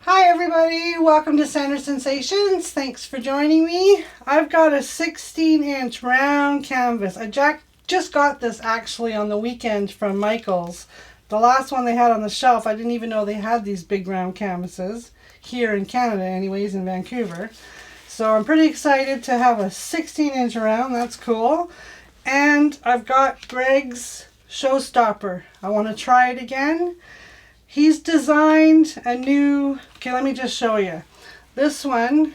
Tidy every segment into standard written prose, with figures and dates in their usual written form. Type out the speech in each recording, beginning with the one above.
Hi everybody, welcome to Center Sensations. Thanks for joining me. I've got a 16-inch round canvas. I just got this actually on the weekend from Michael's. The last one they had on the shelf, I didn't even know they had these big round canvases. Here in Canada anyways, in Vancouver. So I'm pretty excited to have a 16-inch round, that's cool. And I've got Greg's Showstopper. I want to try it again. He's designed a new, okay, let me just show you. This one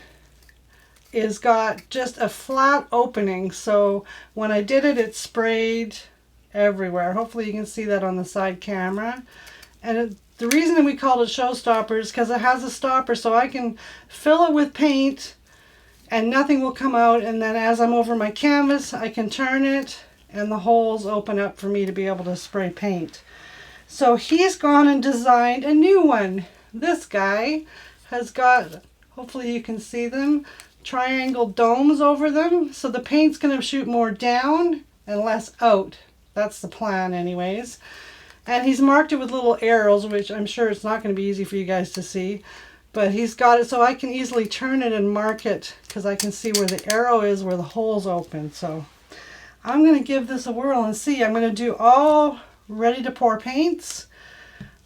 is got just a flat opening. So when I did it, it sprayed everywhere. Hopefully you can see that on the side camera. And the reason we called it Showstopper is because it has a stopper so I can fill it with paint and nothing will come out. And then as I'm over my canvas, I can turn it and the holes open up for me to be able to spray paint. So he's gone and designed a new one. This guy has got, hopefully you can see them, triangle domes over them. So the paint's going to shoot more down and less out. That's the plan anyways. And he's marked it with little arrows, which I'm sure it's not going to be easy for you guys to see. But he's got it so I can easily turn it and mark it because I can see where the arrow is, where the hole's open. So I'm going to give this a whirl and see. I'm going to do all ready to pour paints.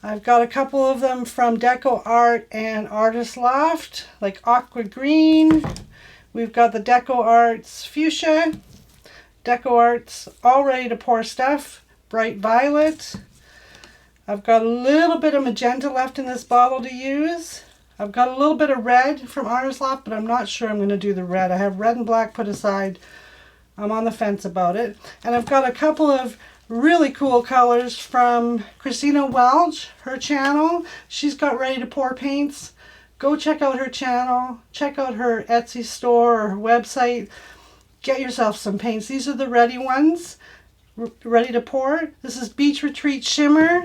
I've got a couple of them from Deco Art and Artist Loft, like Aqua Green. We've got the Deco Arts Fuchsia, Deco Arts All Ready to Pour Stuff, Bright Violet. I've got a little bit of magenta left in this bottle to use. I've got a little bit of red from Artist Loft, but I'm not sure I'm going to do the red. I have red and black put aside. I'm on the fence about it. And I've got a couple of really cool colors from Christina Welch, her channel. She's got ready to pour paints. Go check out her channel. Check out her Etsy store or her website. Get yourself some paints. These are the ready ones, ready to pour. This is Beach Retreat Shimmer,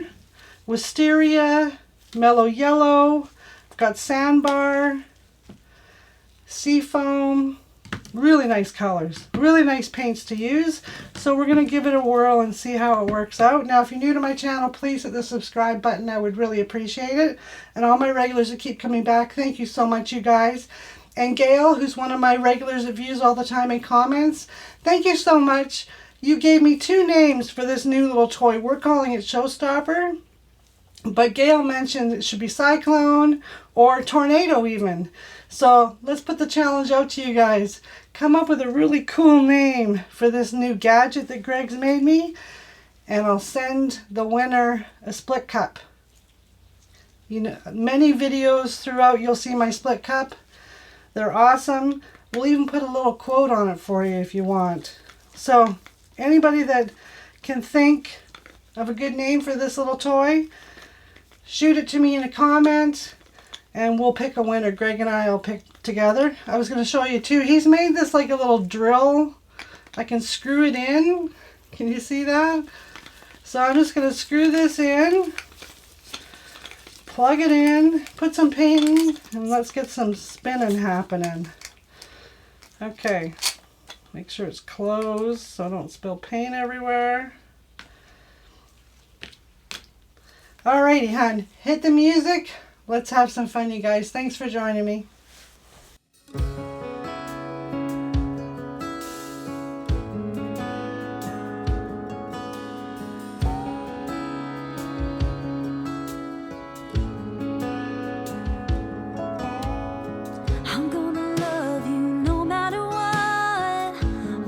Wisteria, Mellow Yellow. I've got Sandbar, Seafoam. Really nice colors, really nice paints to use. So we're going to give it a whirl and see how it works out. Now if you're new to my channel, please hit the subscribe button. I would really appreciate it. And all my regulars that keep coming back, thank you so much, you guys. And Gail, who's one of my regulars that views all the time in comments, thank you so much. You gave me 2 names for this new little toy. We're calling it Showstopper. But Gail mentioned it should be Cyclone or Tornado even. So let's put the challenge out to you guys. Come up with a really cool name for this new gadget that Greg's made me. And I'll send the winner a split cup. You know, many videos throughout you'll see my split cup. They're awesome. We'll even put a little quote on it for you if you want. So anybody that can think of a good name for this little toy, shoot it to me in a comment and we'll pick a winner. Greg and I will pick together. I was going to show you too. He's made this like a little drill. I can screw it in. Can you see that? So I'm just going to screw this in, plug it in, put some paint in, and let's get some spinning happening. Okay, make sure it's closed so I don't spill paint everywhere. Alrighty, hon, hit the music. Let's have some fun, you guys. Thanks for joining me. I'm gonna love you no matter what.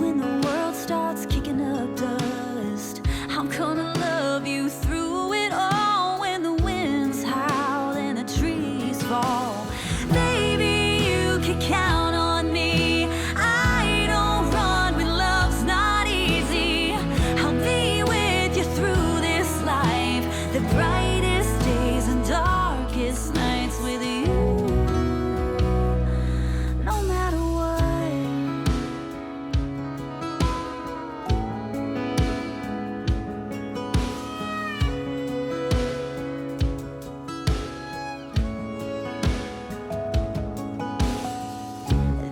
When the world starts kicking up dust, I'm gonna love you through it all. When the winds howl and the trees fall, baby, you can count on me. I don't run when love's not easy. I'll be with you through this life. The brightest days and darkest nights with you. No matter what.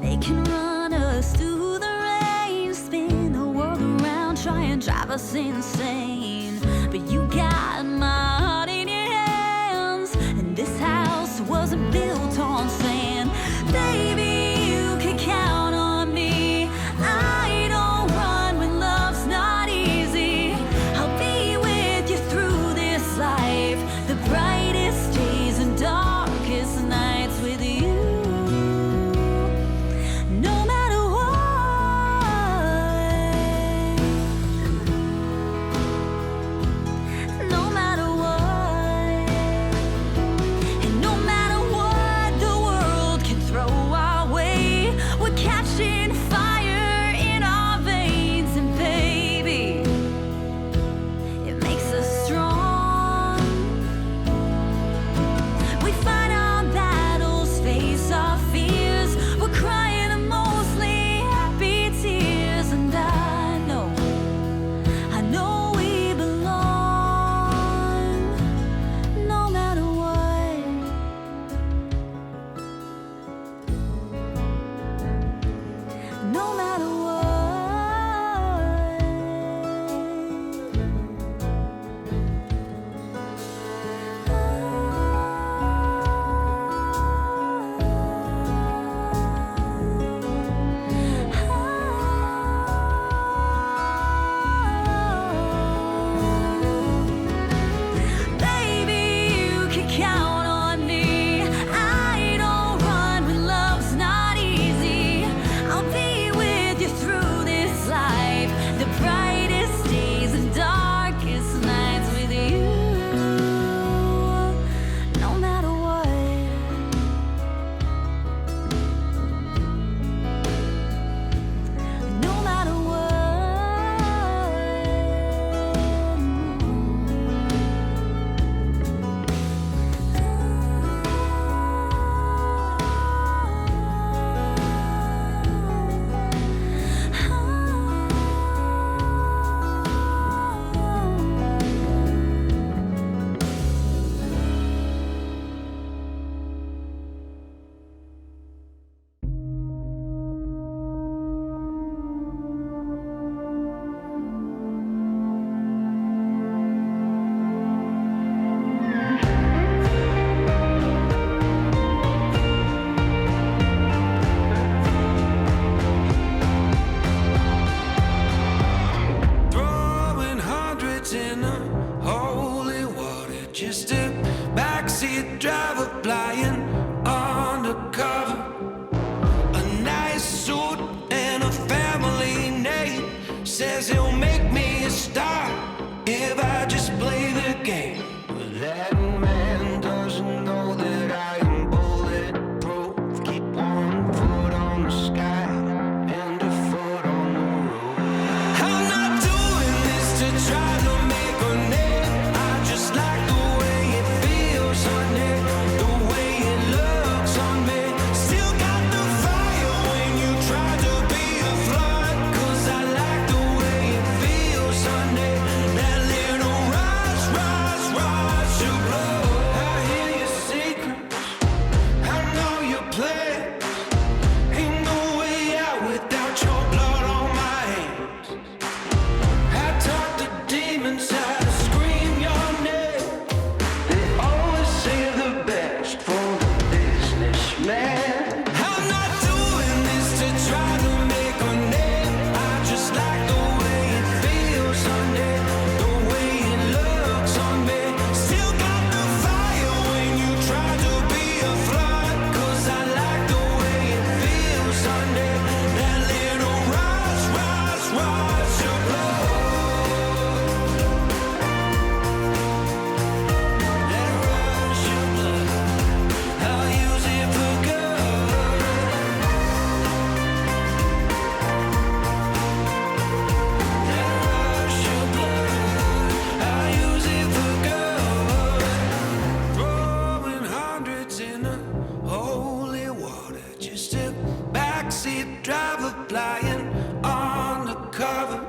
They can run us through the rain, spin the world around, try and drive us insane. But you got my heart in your hands, and this house was built on sand. Baby, you can count on me. I don't run when love's not easy. I'll be with you through this life, the brightest days and darkest nights with you. No matter what, no matter what, and no matter what the world can throw our way, we're catching fire in our veins, and baby, it makes us strong. We fight our battles, face our fears. We're crying mostly happy tears, and I know we belong. No matter what, no matter Baby, you can count on me. I don't run when love's not easy. I'll be with you through this life, the brightest days and darkest nights with you. No matter what, no matter Throwing hundreds in the holy water, just a backseat driver flying undercover. A nice suit and a family name, says he'll make me a star if I just play the game. But that man doesn't know that I am bulletproof. Keep one foot on the sky and a foot on the road. I'm not doing this to try to make a name. I just like the way it feels on it, the way it looks on me. Still got the fire when you try to be a flood, 'cause I like the way it feels on it. That little rush, rush, rush of blood. I hear your secrets, I know your plans. Ain't no way out without your blood on my hands. I taught the demons how to scream your name. They always save the best for the businessman. I'm not doing this to try to make a name. I just like the way it feels on it, the way it looks on me. Still got the fire when you try to be a flood, 'cause I like the way it feels on it. That little rush, rush, rush of blood. That rush of blood, I'll use it for good. That rush of blood, I'll use it for good. Throwing hundreds in the holy water, just a backseat driver flying undercover.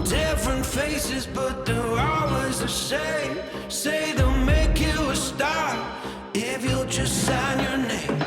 Different faces, but they're always the same. Say they'll make you a star if you'll just sign your name.